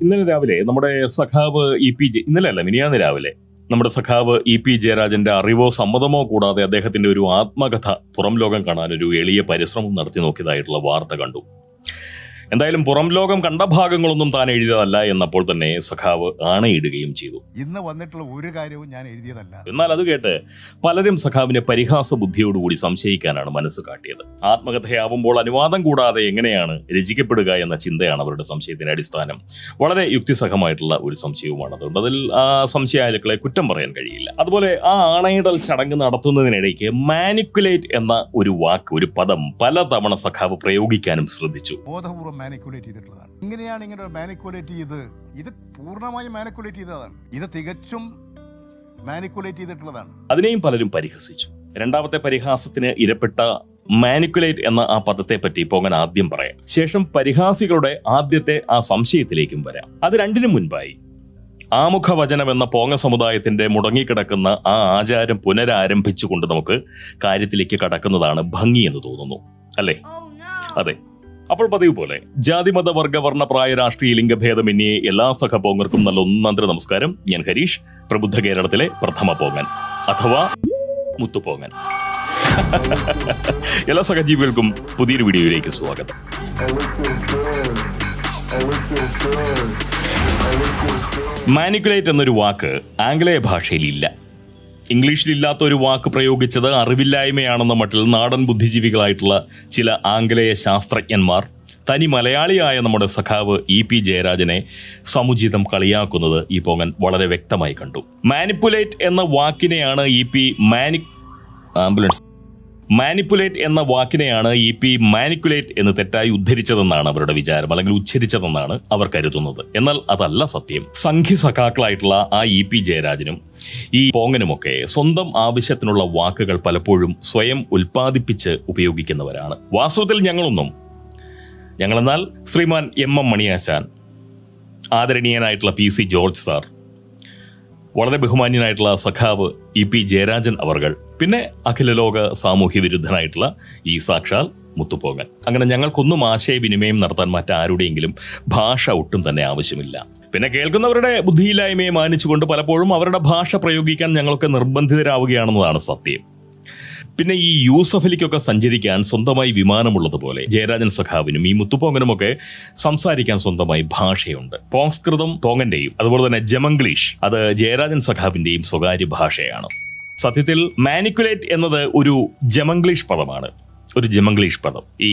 ഇന്നലെ രാവിലെ നമ്മുടെ സഖാവ് മിനിയാന്ന് രാവിലെ നമ്മുടെ സഖാവ് ഇ.പി. ജയരാജന്റെ അറിവോ സമ്മതമോ കൂടാതെ അദ്ദേഹത്തിന്റെ ഒരു ആത്മകഥ പുറം ലോകം കാണാൻ ഒരു എളിയ പരിശ്രമം നടത്തി നോക്കിയതായിട്ടുള്ള വാർത്ത കണ്ടു. എന്തായാലും പുറം ലോകം കണ്ട ഭാഗങ്ങളൊന്നും താൻ എഴുതിയതല്ല എന്നപ്പോൾ തന്നെ സഖാവ് ആണയിടുകയും ചെയ്തു. ഇന്ന് വന്നിട്ടുള്ള ഒരു കാര്യവും ഞാൻ എഴുതിയതല്ല. എന്നാൽ അത് കേട്ട് പലരും സഖാവിനെ പരിഹാസ ബുദ്ധിയോടുകൂടി സംശയിക്കാനാണ് മനസ്സ് കാട്ടിയത്. ആത്മകഥയാവുമ്പോൾ അനുവാദം കൂടാതെ എങ്ങനെയാണ് രചിക്കപ്പെടുക എന്ന ചിന്തയാണ് അവരുടെ സംശയത്തിന്റെ അടിസ്ഥാനം. വളരെ യുക്തിസഹമായിട്ടുള്ള ഒരു സംശയവുമാണ്. അതുകൊണ്ട് അതിൽ ആ സംശയാലുക്കളെ കുറ്റം പറയാൻ കഴിയില്ല. അതുപോലെ ആ ആണയിടൽ ചടങ്ങ് നടത്തുന്നതിനിടയ്ക്ക് മാനിക്കുലേറ്റ് എന്ന ഒരു വാക്ക്, ഒരു പദം പലതവണ സഖാവ് പ്രയോഗിക്കാനും ശ്രദ്ധിച്ചു. ബോധപൂർവ്വം മാനിക്കുലേറ്റ് ചെയ്തിട്ടുള്ളതാണ്. ഇങ്ങനെയാണ് ഇങ്ങനെ മാനിക്കുലേറ്റ് ചെയ്ത്, ഇത് പൂർണ്ണമായും മാനിക്കുലേറ്റ് ചെയ്തതാണ്. ഇത് തികച്ചും മാനിക്കുലേറ്റ് ചെയ്തിട്ടുള്ളതാണ്. അതിനെയും പലരും പരിഹസിച്ചു. രണ്ടാമത്തെ പരിഹാസത്തിന് ഇരപ്പെട്ട മാനിക്കുലേറ്റ് എന്ന ആ പദത്തെ പറ്റി പോകാൻ ആദ്യം പറയാം. ശേഷം പരിഹാസികളുടെ ആദ്യത്തെ ആ സംശയത്തിലേക്കും വരാം. അത് രണ്ടിനും മുൻപായി ആമുഖവചനം എന്ന പോങ്ങ സമുദായത്തിന്റെ മുടങ്ങിക്കിടക്കുന്ന ആ ആചാരം പുനരാരംഭിച്ചുകൊണ്ട് നമുക്ക് കാര്യത്തിലേക്ക് കടക്കുന്നതാണ് ഭംഗി എന്ന് തോന്നുന്നു, അല്ലേ? അതെ. അപ്പോൾ പതിവ് പോലെ ജാതിമത വർഗ വർണ്ണ പ്രായ രാഷ്ട്രീയ ലിംഗഭേദമന്യേ എല്ലാ സഖപോങ്ങർക്കും നല്ല ഒന്നാന്തര നമസ്കാരം. ഞാൻ ഹരീഷ്, പ്രബുദ്ധ കേരളത്തിലെ പ്രഥമ പോങ്ങൻ അഥവാ മുത്തുപോങ്ങൻ. എല്ലാ സഹജീവികൾക്കും പുതിയൊരു വീഡിയോയിലേക്ക് സ്വാഗതം. മാനിക്കുലേറ്റ് എന്നൊരു വാക്ക് ആംഗലേയ ഭാഷയിലില്ല. ഇംഗ്ലീഷിലില്ലാത്ത ഒരു വാക്ക് പ്രയോഗിച്ചത് അറിവില്ലായ്മയാണെന്ന മട്ടിൽ നാടൻ ബുദ്ധിജീവികളായിട്ടുള്ള ചില ആംഗലേയ ശാസ്ത്രജ്ഞന്മാർ തനി മലയാളിയായ നമ്മുടെ സഖാവ് ഇ.പി. ജയരാജനെ സമുചിതം കളിയാക്കുന്നത് ഈ പോങ്ങൻ വളരെ വ്യക്തമായി കണ്ടു. മാനിപ്പുലേറ്റ് എന്ന വാക്കിനെയാണ് മാനിക്കുലേറ്റ് എന്ന് തെറ്റായി ഉദ്ധരിച്ചതെന്നാണ് അവരുടെ വിചാരം, അല്ലെങ്കിൽ ഉച്ചരിച്ചതെന്നാണ് അവർ കരുതുന്നത്. എന്നാൽ അതല്ല സത്യം. സംഘി സഖാക്കളായിട്ടുള്ള ആ ഇ.പി. ജയരാജനും ഈ പോങ്ങനുമൊക്കെ സ്വന്തം ആവശ്യത്തിനുള്ള വാക്കുകൾ പലപ്പോഴും സ്വയം ഉൽപ്പാദിപ്പിച്ച് ഉപയോഗിക്കുന്നവരാണ്. വാസ്തവത്തിൽ ഞങ്ങളെന്നാൽ ശ്രീമാൻ എം മണിയാശാൻ, ആദരണീയനായിട്ടുള്ള പി.സി. ജോർജ് സാർ, വളരെ ബഹുമാന്യനായിട്ടുള്ള സഖാവ് ഇ.പി. ജയരാജൻ അവർകൾ, പിന്നെ അഖില ലോക സാമൂഹ്യ വിരുദ്ധനായിട്ടുള്ള ഈ സാക്ഷാൽ മുത്തുപോങ്ങൻ. അങ്ങനെ ഞങ്ങൾക്കൊന്നും ആശയവിനിമയം നടത്താൻ മറ്റാരുടെയെങ്കിലും ഭാഷ ഒട്ടും തന്നെ ആവശ്യമില്ല. പിന്നെ കേൾക്കുന്നവരുടെ ബുദ്ധിയില്ലായ്മയെ മാനിച്ചുകൊണ്ട് പലപ്പോഴും അവരുടെ ഭാഷ പ്രയോഗിക്കാൻ ഞങ്ങളൊക്കെ നിർബന്ധിതരാവുകയാണെന്നതാണ് സത്യം. പിന്നെ ഈ യൂസഫ് അലിക്കൊക്കെ സഞ്ചരിക്കാൻ സ്വന്തമായി വിമാനമുള്ളതുപോലെ ജയരാജൻ സഖാവിനും ഈ മുത്തുപോങ്ങനുമൊക്കെ സംസാരിക്കാൻ സ്വന്തമായി ഭാഷയുണ്ട്. പോങ്സ്കൃതം പോങ്ങന്റെയും അതുപോലെ തന്നെ ജമംഗ്ലീഷ് അത് ജയരാജൻ സഖാവിന്റെയും സ്വകാര്യ ഭാഷയാണ്. സത്യത്തിൽ മാനിക്കുലേറ്റ് എന്നത് ഒരു ജമംഗ്ലീഷ് പദമാണ്. ഒരു ജമംഗ്ലീഷ് പദം. ഈ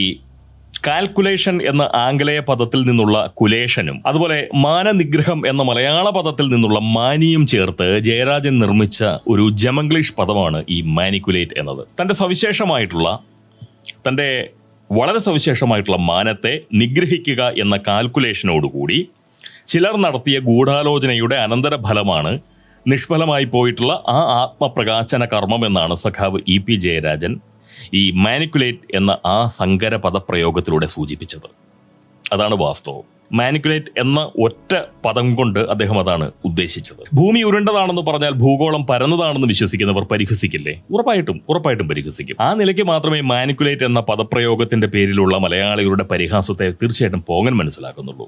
കാൽക്കുലേഷൻ എന്ന ആംഗലേയ പദത്തിൽ നിന്നുള്ള കുലേഷനും അതുപോലെ മാനനിഗ്രഹം എന്ന മലയാള പദത്തിൽ നിന്നുള്ള മാനിയും ചേർത്ത് ജയരാജൻ നിർമ്മിച്ച ഒരു ജമംഗ്ലീഷ് പദമാണ് ഈ മാനിക്കുലേറ്റ് എന്നത്. തന്റെ വളരെ സവിശേഷമായിട്ടുള്ള മാനത്തെ നിഗ്രഹിക്കുക എന്ന കാൽക്കുലേഷനോടുകൂടി ചിലർ നടത്തിയ ഗൂഢാലോചനയുടെ അനന്തരഫലമാണ് നിഷ്ഫലമായി പോയിട്ടുള്ള ആ ആത്മപ്രകാശന കർമ്മം എന്നാണ് സഖാവ് ഇ.പി. ജയരാജൻ ഈ മാനിക്കുലേറ്റ് എന്ന ആ സങ്കര പദപ്രയോഗത്തിലൂടെ സൂചിപ്പിച്ചത്. അതാണ് വാസ്തവം. മാനിക്കുലേറ്റ് എന്ന ഒറ്റ പദം കൊണ്ട് അദ്ദേഹം അതാണ് ഉദ്ദേശിച്ചത്. ഭൂമി ഉരുണ്ടതാണെന്ന് പറഞ്ഞാൽ ഭൂഗോളം പരന്നതാണെന്ന് വിശ്വസിക്കുന്നവർ പരിഹസിക്കില്ലേ? ഉറപ്പായിട്ടും പരിഹസിക്കും. ആ നിലയ്ക്ക് മാത്രമേ മാനിക്കുലേറ്റ് എന്ന പദപ്രയോഗത്തിന്റെ പേരിലുള്ള മലയാളികളുടെ പരിഹാസത്തെ തീർച്ചയായിട്ടും പോങ്ങൻ മനസ്സിലാക്കുന്നുള്ളൂ.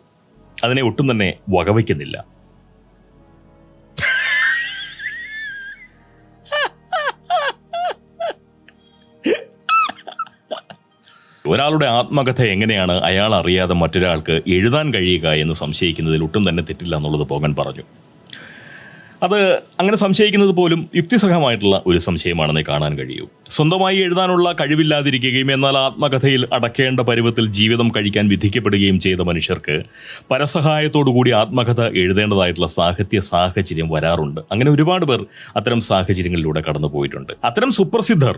അതിനെ ഒട്ടും തന്നെ വകവയ്ക്കുന്നില്ല. ഒരാളുടെ ആത്മകഥ എങ്ങനെയാണ് അയാൾ അറിയാതെ മറ്റൊരാൾക്ക് എഴുതാൻ കഴിയുക എന്ന് സംശയിക്കുന്നതിൽ ഒട്ടും തന്നെ തെറ്റില്ല എന്നുള്ളത് പോങ്ങൻ പറഞ്ഞു. അത് അങ്ങനെ സംശയിക്കുന്നത് പോലും യുക്തിസഹമായിട്ടുള്ള ഒരു സംശയമാണെന്നേ കാണാൻ കഴിയൂ. സ്വന്തമായി എഴുതാനുള്ള കഴിവില്ലാതിരിക്കുകയും എന്നാൽ ആത്മകഥയിൽ അടക്കേണ്ട പരുവത്തിൽ ജീവിതം കഴിക്കാൻ വിധിക്കപ്പെടുകയും ചെയ്ത മനുഷ്യർക്ക് പരസഹായത്തോടുകൂടി ആത്മകഥ എഴുതേണ്ടതായിട്ടുള്ള സാഹചര്യം വരാറുണ്ട്. അങ്ങനെ ഒരുപാട് പേർ അത്തരം സാഹചര്യങ്ങളിലൂടെ കടന്നു പോയിട്ടുണ്ട്. അത്തരം സുപ്രസിദ്ധർ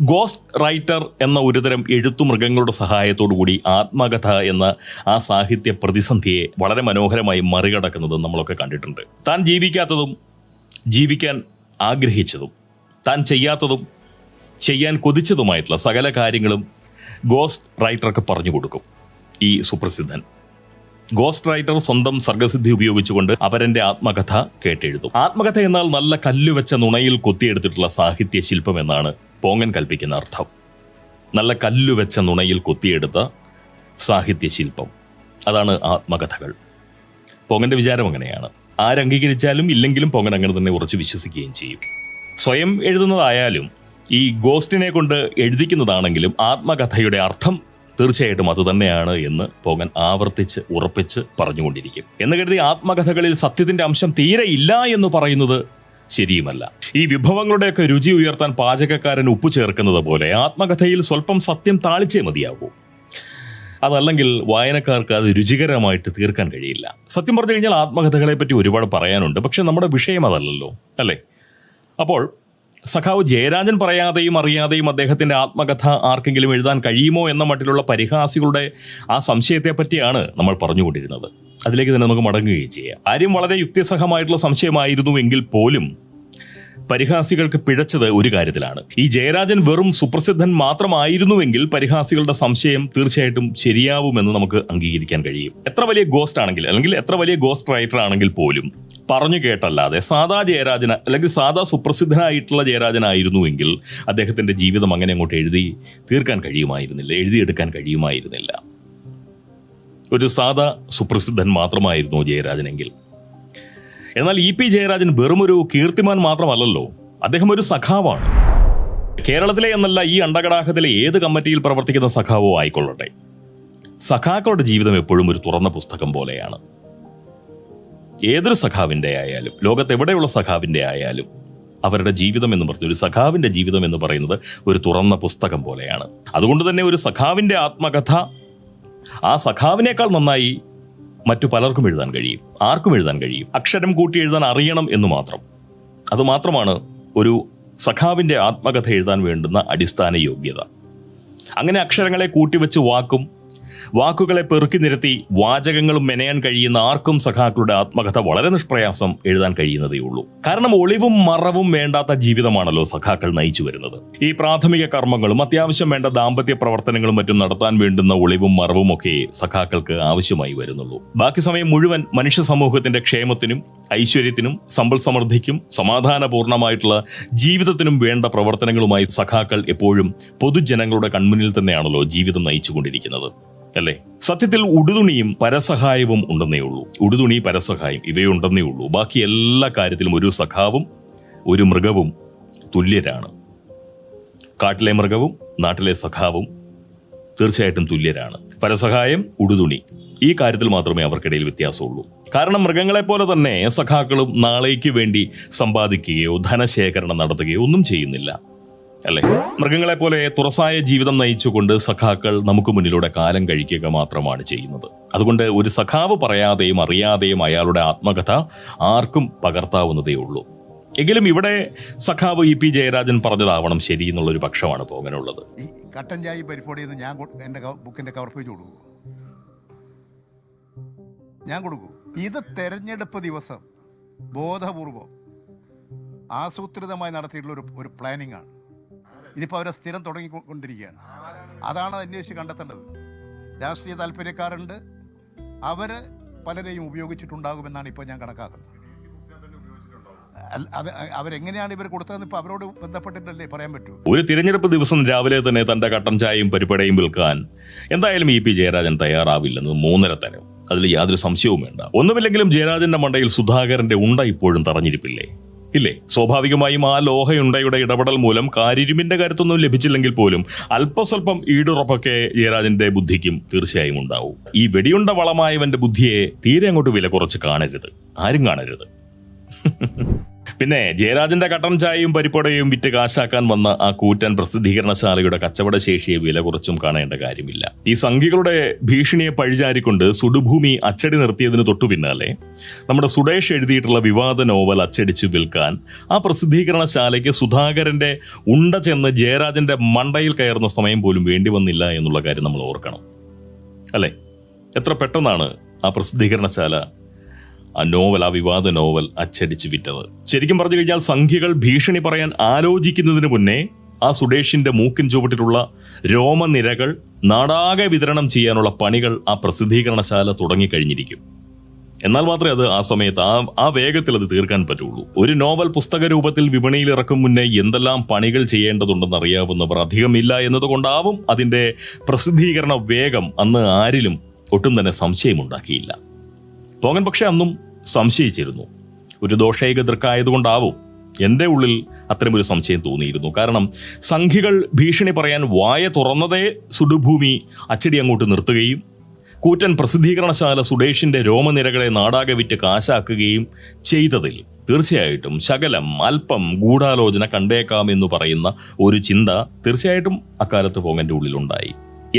ഗോസ്റ്റ് റൈറ്റർ എന്ന ഒരുതരം എഴുത്തുമൃഗങ്ങളുടെ സഹായത്തോടുകൂടി ആത്മകഥ എന്ന ആ സാഹിത്യ പ്രതിസന്ധിയെ വളരെ മനോഹരമായി മറികടക്കുന്നത് നമ്മളൊക്കെ കണ്ടിട്ടുണ്ട്. താൻ ജീവിക്കാത്തതും ജീവിക്കാൻ ആഗ്രഹിച്ചതും താൻ ചെയ്യാത്തതും ചെയ്യാൻ കൊതിച്ചതുമായിട്ടുള്ള സകല കാര്യങ്ങളും ഗോസ്റ്റ് റൈറ്റർക്ക് പറഞ്ഞു കൊടുക്കും ഈ സുപ്രസിദ്ധൻ. ഗോസ്റ്റ് റൈറ്റർ സ്വന്തം സർഗസിദ്ധി ഉപയോഗിച്ചുകൊണ്ട് അവരന്റെ ആത്മകഥ കേട്ടെഴുതും. ആത്മകഥ എന്നാൽ നല്ല കല്ലുവെച്ച നുണയിൽ കൊത്തിയെടുത്തിട്ടുള്ള സാഹിത്യ ശില്പം എന്നാണ് പോങ്ങൻ കൽപ്പിക്കുന്ന അർത്ഥം. നല്ല കല്ലുവെച്ച നുണയിൽ കൊത്തിയെടുത്ത സാഹിത്യ ശില്പം, അതാണ് ആത്മകഥകൾ. പൊങ്ങന്റെ വിചാരം അങ്ങനെയാണ്. ആരംഗീകരിച്ചാലും ഇല്ലെങ്കിലും പൊങ്ങൻ അങ്ങനെ തന്നെ ഉറച്ച് വിശ്വസിക്കുകയും ചെയ്യും. സ്വയം എഴുതുന്നതായാലും ഈ ഗോസ്റ്റിനെ കൊണ്ട് എഴുതിക്കുന്നതാണെങ്കിലും ആത്മകഥയുടെ അർത്ഥം തീർച്ചയായിട്ടും അത് തന്നെയാണ് എന്ന് പൊങ്ങൻ ആവർത്തിച്ച് ഉറപ്പിച്ച് പറഞ്ഞുകൊണ്ടിരിക്കും. എന്ന് കരുതി ആത്മകഥകളിൽ സത്യത്തിന്റെ അംശം തീരെ ഇല്ല എന്ന് പറയുന്നത് ശരിയുമല്ല. ഈ വിഭവങ്ങളുടെയൊക്കെ രുചി ഉയർത്താൻ പാചകക്കാരൻ ഉപ്പ് ചേർക്കുന്നത് പോലെ ആത്മകഥയിൽ സ്വല്പം സത്യം താളിച്ചേ മതിയാകൂ. അതല്ലെങ്കിൽ വായനക്കാർക്ക് അത് രുചികരമായിട്ട് തീർക്കാൻ കഴിയില്ല. സത്യം പറഞ്ഞു കഴിഞ്ഞാൽ ആത്മകഥകളെ പറ്റി ഒരുപാട് പറയാനുണ്ട്. പക്ഷെ നമ്മുടെ വിഷയം അതല്ലല്ലോ, അല്ലേ? അപ്പോൾ സഖാവ് ജയരാജൻ പറയാതെയും അറിയാതെയും അദ്ദേഹത്തിന്റെ ആത്മകഥ ആർക്കെങ്കിലും എഴുതാൻ കഴിയുമോ എന്ന മട്ടിലുള്ള പരിഹാസികളുടെ ആ സംശയത്തെ പറ്റിയാണ് നമ്മൾ പറഞ്ഞുകൊണ്ടിരുന്നത്. അതിലേക്ക് തന്നെ നമുക്ക് മടങ്ങുകയും ചെയ്യാം. കാര്യം വളരെ യുക്തിസഹമായിട്ടുള്ള സംശയമായിരുന്നുവെങ്കിൽ പോലും പരിഹാസികൾക്ക് പിഴച്ചത് ഒരു കാര്യത്തിലാണ്. ഈ ജയരാജൻ വെറും സുപ്രസിദ്ധൻ മാത്രമായിരുന്നുവെങ്കിൽ പരിഹാസികളുടെ സംശയം തീർച്ചയായിട്ടും ശരിയാവുമെന്ന് നമുക്ക് അംഗീകരിക്കാൻ കഴിയും. എത്ര വലിയ ഗോസ്റ്റ് ആണെങ്കിൽ, അല്ലെങ്കിൽ എത്ര വലിയ ഗോസ്റ്റ് റൈറ്റർ ആണെങ്കിൽ പോലും പറഞ്ഞു കേട്ടല്ലാതെ സാധാ ജയരാജന അല്ലെങ്കിൽ സാധാ സുപ്രസിദ്ധനായിട്ടുള്ള ജയരാജനായിരുന്നുവെങ്കിൽ അദ്ദേഹത്തിന്റെ ജീവിതം അങ്ങനെ അങ്ങോട്ട് എഴുതി തീർക്കാൻ കഴിയുമായിരുന്നില്ല, എഴുതിയെടുക്കാൻ കഴിയുമായിരുന്നില്ല. ഒരു സാധാ സുപ്രസിദ്ധൻ മാത്രമായിരുന്നു ജയരാജനെങ്കിൽ. എന്നാൽ ഇ പി ജയരാജൻ വെറുമൊരു കീർത്തിമാൻ മാത്രമല്ലല്ലോ, അദ്ദേഹം ഒരു സഖാവാണ്. കേരളത്തിലെ എന്നല്ല, ഈ അണ്ടകടാഹത്തിലെ ഏത് കമ്മിറ്റിയിൽ പ്രവർത്തിക്കുന്ന സഖാവോ ആയിക്കൊള്ളട്ടെ, സഖാക്കളുടെ ജീവിതം എപ്പോഴും ഒരു തുറന്ന പുസ്തകം പോലെയാണ്. ഏതൊരു സഖാവിൻ്റെ ആയാലും, ലോകത്തെവിടെയുള്ള സഖാവിൻ്റെ ആയാലും, അവരുടെ ജീവിതം എന്ന് പറഞ്ഞ ഒരു സഖാവിൻ്റെ ജീവിതം എന്ന് പറയുന്നത് ഒരു തുറന്ന പുസ്തകം പോലെയാണ്. അതുകൊണ്ട് തന്നെ ഒരു സഖാവിൻ്റെ ആത്മകഥ ആ സഖാവിനേക്കാൾ നന്നായി മറ്റു പലർക്കും എഴുതാൻ കഴിയും, ആർക്കും എഴുതാൻ കഴിയും. അക്ഷരം കൂട്ടി എഴുതാൻ അറിയണം എന്ന് മാത്രം. അതുമാത്രമാണ് ഒരു സഖാവിൻ്റെ ആത്മകഥ എഴുതാൻ വേണ്ടുന്ന അടിസ്ഥാന യോഗ്യത. അങ്ങനെ അക്ഷരങ്ങളെ കൂട്ടിവെച്ച് വാക്കുകളെ പെറുക്കി നിരത്തി വാചകങ്ങളും മെനയാൻ കഴിയുന്ന ആർക്കും സഖാക്കളുടെ ആത്മകഥ വളരെ നിഷ്പ്രയാസം എഴുതാൻ കഴിയുന്നതേ ഉള്ളൂ. കാരണം ഒളിവും മറവും വേണ്ടാത്ത ജീവിതമാണല്ലോ സഖാക്കൾ നയിച്ചു വരുന്നത്. ഈ പ്രാഥമിക കർമ്മങ്ങളും അത്യാവശ്യം വേണ്ട ദാമ്പത്യ പ്രവർത്തനങ്ങളും മറ്റും നടത്താൻ വേണ്ടുന്ന ഒളിവും മറവും ഒക്കെ സഖാക്കൾക്ക് ആവശ്യമായി വരുന്നുള്ളൂ. ബാക്കി സമയം മുഴുവൻ മനുഷ്യ സമൂഹത്തിന്റെ ക്ഷേമത്തിനും ഐശ്വര്യത്തിനും സമ്പൽ സമൃദ്ധിക്കും സമാധാനപൂർണമായിട്ടുള്ള ജീവിതത്തിനും വേണ്ട പ്രവർത്തനങ്ങളുമായി സഖാക്കൾ എപ്പോഴും പൊതുജനങ്ങളുടെ കൺമുന്നിൽ തന്നെയാണല്ലോ ജീവിതം നയിച്ചുകൊണ്ടിരിക്കുന്നത്, അല്ലേ? സത്യത്തിൽ ഉടുതുണിയും പരസഹായവും ഉണ്ടെന്നേ ഉള്ളൂ. ഉടുതുണി, പരസഹായം ഇവയുണ്ടെന്നേ ഉള്ളൂ. ബാക്കി എല്ലാ കാര്യത്തിലും ഒരു സഖാവും ഒരു മൃഗവും തുല്യരാണ്. കാട്ടിലെ മൃഗവും നാട്ടിലെ സഖാവും തീർച്ചയായിട്ടും തുല്യരാണ്. പരസഹായം, ഉടുതുണി, ഈ കാര്യത്തിൽ മാത്രമേ അവർക്കിടയിൽ വ്യത്യാസമുള്ളൂ. കാരണം മൃഗങ്ങളെപ്പോലെ തന്നെ സഖാക്കളും നാളേക്ക് വേണ്ടി സമ്പാദിക്കുകയോ ധനശേഖരണം നടത്തുകയോ ഒന്നും ചെയ്യുന്നില്ല, അല്ലേ? മൃഗങ്ങളെപ്പോലെ തുറസായ ജീവിതം നയിച്ചുകൊണ്ട് സഖാക്കൾ നമുക്ക് മുന്നിലൂടെ കാലം കഴിക്കുക മാത്രമാണ് ചെയ്യുന്നത്. അതുകൊണ്ട് ഒരു സഖാവ് പറയാതെയും അറിയാതെയും അയാളുടെ ആത്മകഥ ആർക്കും പകർത്താവുന്നതേ ഉള്ളൂ. എങ്കിലും ഇവിടെ സഖാവ് ഇ പി ജയരാജൻ പറഞ്ഞതാവണം ശരി എന്നുള്ളൊരു പക്ഷമാണ് പോകാനുള്ളത്. ഈ കട്ടൻ ചായ പരിപാടിയെന്ന് ഞാൻ എൻ്റെ ബുക്കിൻ്റെ കവർ പേജ് കൊടുക്കൂ, ഞാൻ കൊടുക്കൂ. ഇത് തെരഞ്ഞെടുപ്പ് ദിവസം ബോധപൂർവം ആസൂത്രിതമായി നടത്തിയിട്ടുള്ള ഒരു പ്ലാനിങ് ആണ്. ഇതിപ്പോൾ അവരെ സ്ഥിരം തുടങ്ങിക്കൊണ്ടിരിക്കുകയാണ്. അതാണ് അന്വേഷിച്ച് കണ്ടെത്തേണ്ടത്. രാഷ്ട്രീയ താല്പര്യക്കാരുണ്ട്, അവർ പലരെയും ഉപയോഗിച്ചിട്ടുണ്ടാകുമെന്നാണ് ഇപ്പോൾ ഞാൻ കണക്കാക്കുന്നത്. അത് അവരെങ്ങനെയാണ് ഇവർ കൊടുത്തതെന്ന് ഇപ്പോൾ അവരോട് ബന്ധപ്പെട്ടിട്ടല്ലേ പറയാൻ പറ്റൂ. ഒരു തിരഞ്ഞെടുപ്പ് ദിവസം രാവിലെ തന്നെ തന്റെ കട്ടൻ ചായയും പരിപ്പടയും വിൽക്കാൻ എന്തായാലും ഇ പി ജയരാജൻ തയ്യാറാവില്ലെന്ന് മൂന്നര തരം, അതിൽ യാതൊരു സംശയവും വേണ്ട. ഒന്നുമില്ലെങ്കിലും ജയരാജന്റെ മണ്ടയിൽ സുധാകരന്റെ ഉണ്ട ഇപ്പോഴും തറഞ്ഞിരിപ്പില്ലേ? ഇല്ലേ? സ്വാഭാവികമായും ആ ലോഹയുണ്ടയുടെ ഇടപെടൽ മൂലം കാരിരുമ്പിന്റെ കരുത്തൊന്നും ലഭിച്ചില്ലെങ്കിൽ പോലും അല്പസ്വല്പം ഈടുറപ്പൊക്കെ ജയരാജന്റെ ബുദ്ധിക്കും തീർച്ചയായും ഉണ്ടാവും. ഈ വെടിയുണ്ട വളമായവന്റെ ബുദ്ധിയെ തീരെ അങ്ങോട്ട് വില കുറച്ച് കാണരുത്, ആരും കാണരുത്. പിന്നെ ജയരാജന്റെ കട്ടൻ ചായയും പരിപ്പടയും വിറ്റ് കാശാക്കാൻ വന്ന ആ കൂറ്റൻ പ്രസിദ്ധീകരണശാലയുടെ കച്ചവട ശേഷിയെ വില കുറച്ചും കാണേണ്ട കാര്യമില്ല. ഈ സംഘികളുടെ ഭീഷണിയെ പഴിചാരിക്കൊണ്ട് സുടുഭൂമി അച്ചടി നിർത്തിയതിന് തൊട്ടു പിന്നാലെ നമ്മുടെ സുഡേഷ് എഴുതിയിട്ടുള്ള വിവാദ നോവൽ അച്ചടിച്ച് വിൽക്കാൻ ആ പ്രസിദ്ധീകരണശാലയ്ക്ക് സുധാകരന്റെ ഉണ്ട ചെന്ന് ജയരാജന്റെ മണ്ടയിൽ കയറുന്ന സമയം പോലും വേണ്ടി വന്നില്ല എന്നുള്ള കാര്യം നമ്മൾ ഓർക്കണം, അല്ലേ? എത്ര പെട്ടെന്നാണ് ആ പ്രസിദ്ധീകരണശാല ആ നോവൽ, ആ വിവാദ നോവൽ അച്ചടിച്ച് വിറ്റത്. ശരിക്കും പറഞ്ഞു കഴിഞ്ഞാൽ സംഖ്യകൾ ഭീഷണി പറയാൻ ആലോചിക്കുന്നതിന് മുന്നേ ആ സുഡേഷിന്റെ മൂക്കിൻ ചുവട്ടിലുള്ള രോമനിരകൾ നാടാകെ വിതരണം ചെയ്യാനുള്ള പണികൾ ആ പ്രസിദ്ധീകരണശാല തുടങ്ങിക്കഴിഞ്ഞിരിക്കും. എന്നാൽ മാത്രമേ അത് ആ സമയത്ത് ആ വേഗത്തിൽ അത് തീർക്കാൻ പറ്റുള്ളൂ. ഒരു നോവൽ പുസ്തക രൂപത്തിൽ വിപണിയിൽ ഇറക്കും മുന്നേ എന്തെല്ലാം പണികൾ ചെയ്യേണ്ടതുണ്ടെന്ന് അറിയാവുന്നവർ അധികമില്ല എന്നതുകൊണ്ടാവും അതിന്റെ പ്രസിദ്ധീകരണ വേഗം അന്ന് ആരിലും ഒട്ടും തന്നെ സംശയമുണ്ടാക്കിയില്ല. പോകൻ പക്ഷെ അന്നും സംശയിച്ചിരുന്നു. ഒരു ദോഷൈകതൃക്കായതുകൊണ്ടാവും എൻ്റെ ഉള്ളിൽ അത്തരമൊരു സംശയം തോന്നിയിരുന്നു. കാരണം സംഘികൾ ഭീഷണി പറയാൻ വായ തുറന്നതേ സുഡുഭൂമി അച്ചടി അങ്ങോട്ട് നിർത്തുകയും കൂറ്റൻ പ്രസിദ്ധീകരണശാല സുഡേഷിന്റെ രോമനിരകളെ നാടാകെ വിറ്റ് കാശാക്കുകയും ചെയ്തതിൽ തീർച്ചയായിട്ടും ശകലം അല്പം ഗൂഢാലോചന കണ്ടേക്കാമെന്ന് പറയുന്ന ഒരു ചിന്ത തീർച്ചയായിട്ടും അക്കാലത്ത് പോകൻ്റെ ഉള്ളിലുണ്ടായി.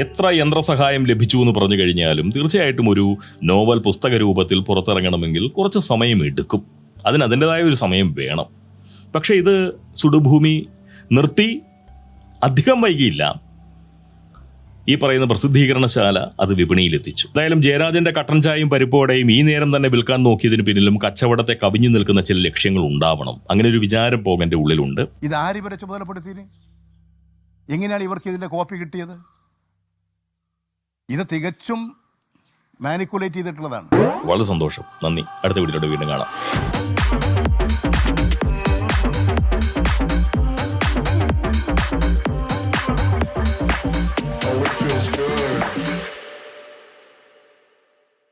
എത്ര യന്ത്രസഹായം ലഭിച്ചു എന്ന് പറഞ്ഞു കഴിഞ്ഞാലും തീർച്ചയായിട്ടും ഒരു നോവൽ പുസ്തക രൂപത്തിൽ പുറത്തിറങ്ങണമെങ്കിൽ കുറച്ച് സമയം എടുക്കും. അതിൻ്റെതായ ഒരു സമയം വേണം. പക്ഷെ ഇത് സുഡുഭൂമി നിർത്തി. അധികം വൈകിയില്ല ഈ പറയുന്ന പ്രസിദ്ധീകരണശാല അത് വിപണിയിലെത്തിച്ചു. എന്തായാലും ജയരാജന്റെ കട്ടൻ ചായയും പരിപ്പോടെയും ഈ നേരം തന്നെ വിൽക്കാൻ നോക്കിയതിന് പിന്നിലും കച്ചവടത്തെ കവിഞ്ഞു നിൽക്കുന്ന ചില ലക്ഷ്യങ്ങൾ ഉണ്ടാവണം. അങ്ങനെ ഒരു വിചാരം പോകന്റെ ഉള്ളിലുണ്ട്. ഇത് ആര് ഇവരെ ചുമതലപ്പെടുത്തിന്? എങ്ങനെയാണ് ഇവർക്ക് ഇതിന്റെ കോപ്പി കിട്ടിയത്? ഇത് തികച്ചും മാനിക്കുലേറ്റ് ചെയ്തിട്ടുള്ളതാണ്. വളരെ സന്തോഷം. നന്ദി. അടുത്ത വീഡിയോയുടെ വീണ്ടും കാണാം.